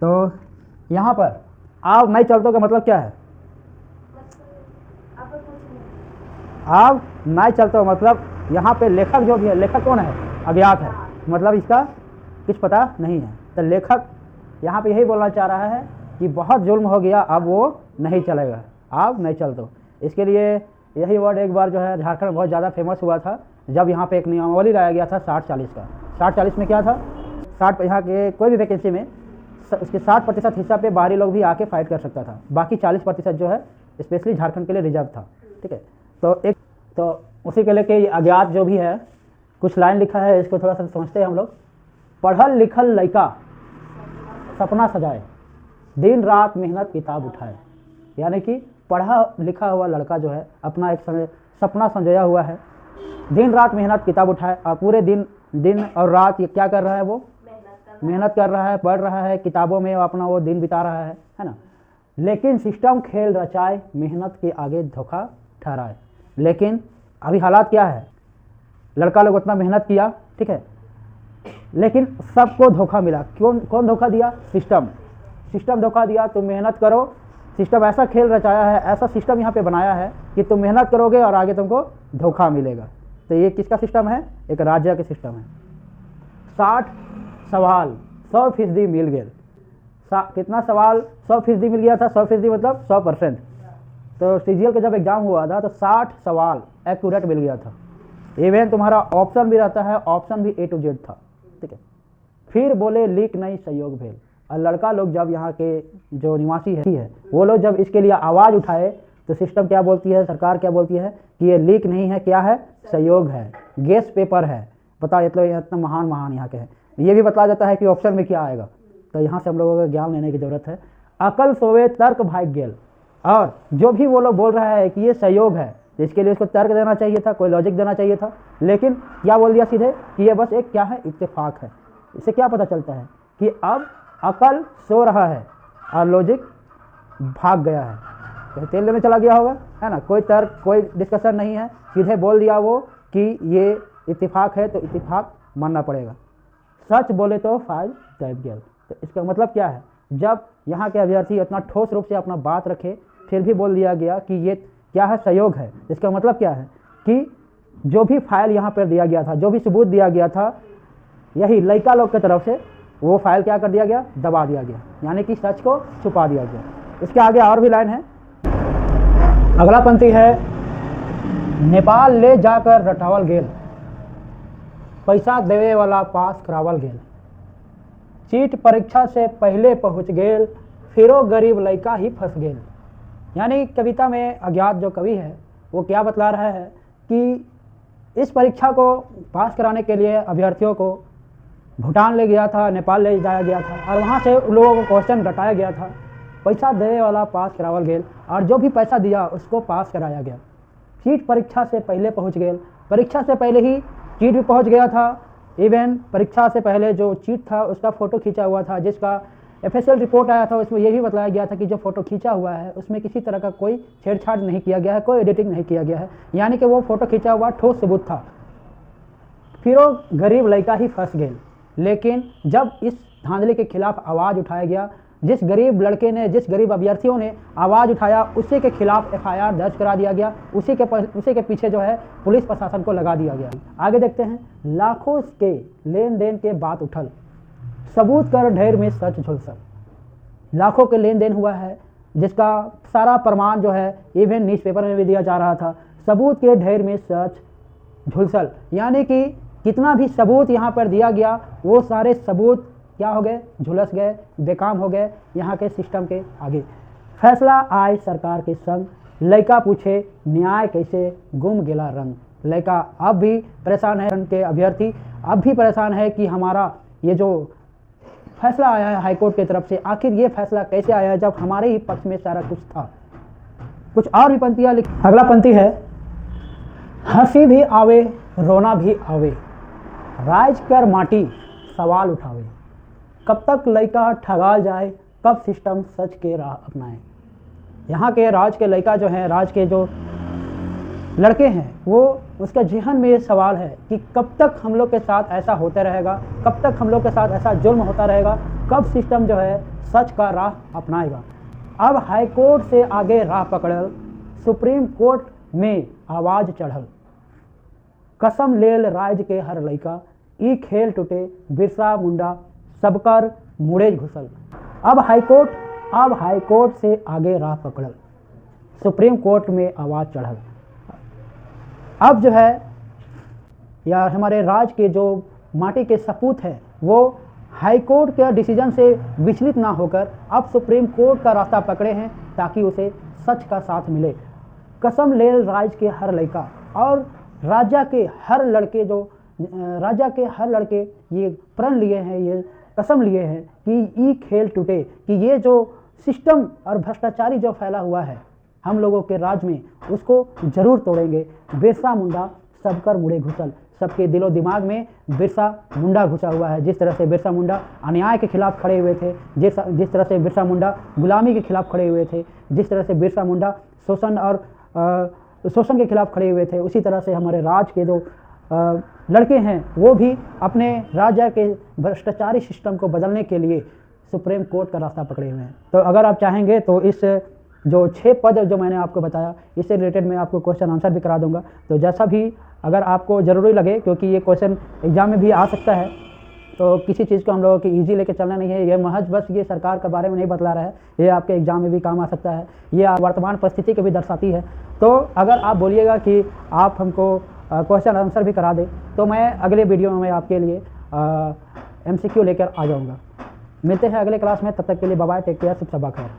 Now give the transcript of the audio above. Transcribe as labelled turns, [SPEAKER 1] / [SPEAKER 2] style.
[SPEAKER 1] तो यहाँ पर अब मैं चलता का मतलब क्या है? अब मैं चलता हूँ मतलब यहाँ पे लेखक जो भी है, लेखक कौन है? अज्ञात है, मतलब इसका कुछ पता नहीं है। तो लेखक यहाँ पे यही बोलना चाह रहा है कि बहुत जुल्म हो गया, अब वो नहीं चलेगा, अब नहीं चलता हूँ। इसके लिए यही वर्ड एक बार जो है झारखंड में बहुत ज़्यादा फेमस हुआ था, जब यहाँ पे एक नियमावली लाया गया था 60-40 का। 60-40 में क्या था? 60 यहाँ के कोई भी वैकेंसी में उसके 60% हिस्सा पे बाहरी लोग भी आके फाइट कर सकता था, बाकी 40% जो है स्पेशली झारखंड के लिए रिजर्व था। ठीक है, तो उसी के लेके अज्ञात जो भी है कुछ लाइन लिखा है, इसको थोड़ा सा समझते हैं हम लोग। पढ़ल लिखल लइका सपना सजाए, दिन रात मेहनत किताब उठाए। यानी कि पढ़ा लिखा हुआ लड़का जो है अपना एक समय सपना संजोया हुआ है, दिन रात मेहनत किताब उठाए, और पूरे दिन और रात ये क्या कर रहा है? वो मेहनत कर रहा है, पढ़ रहा है, किताबों में अपना वो दिन बिता रहा है ना। लेकिन सिस्टम खेल रचाए, मेहनत के आगे धोखा ठहराए। लेकिन अभी हालात क्या है? लड़का लोग उतना मेहनत किया, ठीक है, लेकिन सबको धोखा मिला। कौन धोखा दिया? सिस्टम धोखा दिया। तुम मेहनत करो, सिस्टम ऐसा खेल रचाया है, ऐसा सिस्टम यहाँ पे बनाया है कि तुम मेहनत करोगे और आगे तुमको धोखा मिलेगा। तो ये किसका सिस्टम है? एक राज्य का सिस्टम है। 60 सवाल 100% मिल गए। कितना सवाल? 100% मिल गया था। 100% मतलब 100%। तो सीजीएल का जब एग्जाम हुआ था तो 60 सवाल एक्यूरेट मिल गया था। इवन तुम्हारा ऑप्शन भी रहता है, ऑप्शन भी A to Z था। ठीक है, फिर बोले लीक नहीं सहयोग भेल। और लड़का लोग जब यहाँ के जो निवासी है वो लोग जब इसके लिए आवाज़ उठाए तो सिस्टम क्या बोलती है, सरकार क्या बोलती है कि ये लीक नहीं है, क्या है? सहयोग है, गेस पेपर है। बताओ, ये तो इतना महान यहाँ के हैं। ये भी बतला जाता है कि ऑप्शन में क्या आएगा। तो यहाँ से हम लोगों को ज्ञान लेने की ज़रूरत है। अकल सोवे तर्क भाग गेल। और जो भी वो लोग बोल रहा है कि ये सहयोग है, तो इसके लिए उसको तर्क देना चाहिए था, कोई लॉजिक देना चाहिए था। लेकिन क्या बोल दिया सीधे कि ये बस एक क्या है? इत्तेफाक है। इससे क्या पता चलता है कि अब अकल सो रहा है और लॉजिक भाग गया है, कहीं तेल लेने चला गया होगा, है ना। कोई तर्क, कोई डिस्कशन नहीं है, सीधे बोल दिया वो कि ये इत्तेफाक है, तो इत्तेफाक मानना पड़ेगा। सच बोले तो फाइल दब गया। तो इसका मतलब क्या है? जब यहाँ के अभ्यर्थी इतना ठोस रूप से अपना बात रखे, फिर भी बोल दिया गया कि ये क्या है? सहयोग है। इसका मतलब क्या है कि जो भी फाइल यहाँ पर दिया गया था, जो भी सबूत दिया गया था, यही लड़का लोग की तरफ से वो फाइल क्या कर दिया गया? दबा दिया गया, यानी कि सच को छुपा दिया गया। इसके आगे और भी लाइन है। अगला पंक्ति है, नेपाल ले जाकर रटावल गेल, पैसा देवे वाला पास करावल गेल, सीट परीक्षा से पहले पहुँच गेल, फिरो गरीब लड़का ही फंस गेल। यानी कविता में अज्ञात जो कवि है वो क्या बतला रहा है कि इस परीक्षा को पास कराने के लिए अभ्यर्थियों को भूटान ले गया था, नेपाल ले जाया गया था, और वहाँ से लोगों को क्वेश्चन रटाया गया था। पैसा देने वाला पास करावल गेल, और जो भी पैसा दिया उसको पास कराया गया। सीट परीक्षा से पहले पहुँच गेल, परीक्षा से पहले ही सीट भी पहुँच गया था। इवन परीक्षा से पहले जो चीट था उसका फ़ोटो खींचा हुआ था, जिसका FSL रिपोर्ट आया था, उसमें यह भी बताया गया था कि जो फ़ोटो खींचा हुआ है उसमें किसी तरह का कोई छेड़छाड़ नहीं किया गया है, कोई एडिटिंग नहीं किया गया है, यानी कि वो फ़ोटो खींचा हुआ ठोस सबूत था। फिर वो गरीब लड़का ही फंस गए। लेकिन जब इस धांधली के खिलाफ आवाज़ उठाया गया, जिस गरीब लड़के ने, जिस गरीब अभ्यर्थियों ने आवाज़ उठाया, उसी के खिलाफ FIR दर्ज करा दिया गया। उसी के पीछे जो है पुलिस प्रशासन को लगा दिया गया। आगे देखते हैं। लाखों के लेन देन के बात उठल, सबूत कर ढेर में सच झुलसल। लाखों के लेन देन हुआ है, जिसका सारा प्रमाण जो है इवन न्यूज़पेपर में भी दिया जा रहा था। सबूत के ढेर में सच झुलसल, यानी कि कितना भी सबूत यहाँ पर दिया गया, वो सारे सबूत क्या हो गए? झुलस गए, बेकाम हो गए यहाँ के सिस्टम के आगे। फैसला आए सरकार के संग, लड़का पूछे न्याय कैसे गुम गेला रंग। लड़का अब भी परेशान है, के अभ्यर्थी अब भी परेशान है कि हमारा ये जो फैसला आया है हाईकोर्ट की तरफ से, आखिर ये फैसला कैसे आया है जब हमारे ही पक्ष में सारा कुछ था। कुछ और भी पंक्तियाँ लिख। अगला पंक्ति है, हंसी भी आवे रोना भी आवे, राज कर माटी सवाल उठावे। कब तक लड़का ठगाल जाए, कब सिस्टम सच के राह अपनाए। यहाँ के राज के लड़का जो है, राज के जो लड़के हैं वो उसका जहन में ये सवाल है कि कब तक हम लोग के साथ ऐसा होता रहेगा, कब तक हम लोग के साथ ऐसा जुल्म होता रहेगा, कब सिस्टम जो है सच का राह अपनाएगा। अब हाई कोर्ट से आगे राह पकड़ल, सुप्रीम कोर्ट में आवाज़ चढ़ल, कसम लेल राज के हर लइका, ई खेल टूटे बिरसा मुंडा सबकर मुड़े घुसल। अब हाई कोर्ट से आगे राह पकड़ल, सुप्रीम कोर्ट में आवाज़ चढ़ल। अब जो है या हमारे राज के जो माटी के सपूत हैं वो हाई कोर्ट के डिसीजन से विचलित ना होकर अब सुप्रीम कोर्ट का रास्ता पकड़े हैं ताकि उसे सच का साथ मिले। कसम लेल राज के हर लड़का और राजा के हर लड़के ये प्रण लिए हैं, ये कसम लिए हैं कि ई खेल टूटे, कि ये जो सिस्टम और भ्रष्टाचारी जो फैला हुआ है हम लोगों के राज में उसको जरूर तोड़ेंगे। बिरसा मुंडा सबकर मुड़े घुसल, सबके दिलो दिमाग में बिरसा मुंडा घुसा हुआ है। जिस तरह से बिरसा मुंडा अन्याय के खिलाफ खड़े हुए थे, जिस तरह से बिरसा मुंडा गुलामी के खिलाफ खड़े हुए थे, जिस तरह से बिरसा मुंडा शोषण के खिलाफ खड़े हुए थे, उसी तरह से हमारे राज के जो लड़के हैं वो भी अपने राजा के भ्रष्टाचारी सिस्टम को बदलने के लिए सुप्रीम कोर्ट का रास्ता पकड़े हुए हैं। तो अगर आप चाहेंगे तो इस जो 6 पद जो मैंने आपको बताया इससे रिलेटेड मैं आपको क्वेश्चन आंसर भी करा दूंगा। तो जैसा भी अगर आपको ज़रूरी लगे, क्योंकि ये क्वेश्चन एग्जाम में भी आ सकता है, तो किसी चीज़ को हम लोगों की ईजी लेके चलना नहीं है। ये महज बस ये सरकार के बारे में नहीं बतला रहा है, ये आपके एग्जाम में भी काम आ सकता है, ये वर्तमान परिस्थिति को भी दर्शाती है। तो अगर आप बोलिएगा कि आप हमको क्वेश्चन आंसर भी करा दें तो मैं अगले वीडियो में मैं आपके लिए MCQ लेकर आ जाऊँगा। मिलते हैं अगले क्लास में, तब तक के लिए बाय बाय, टेक केयर, शुभ खैर।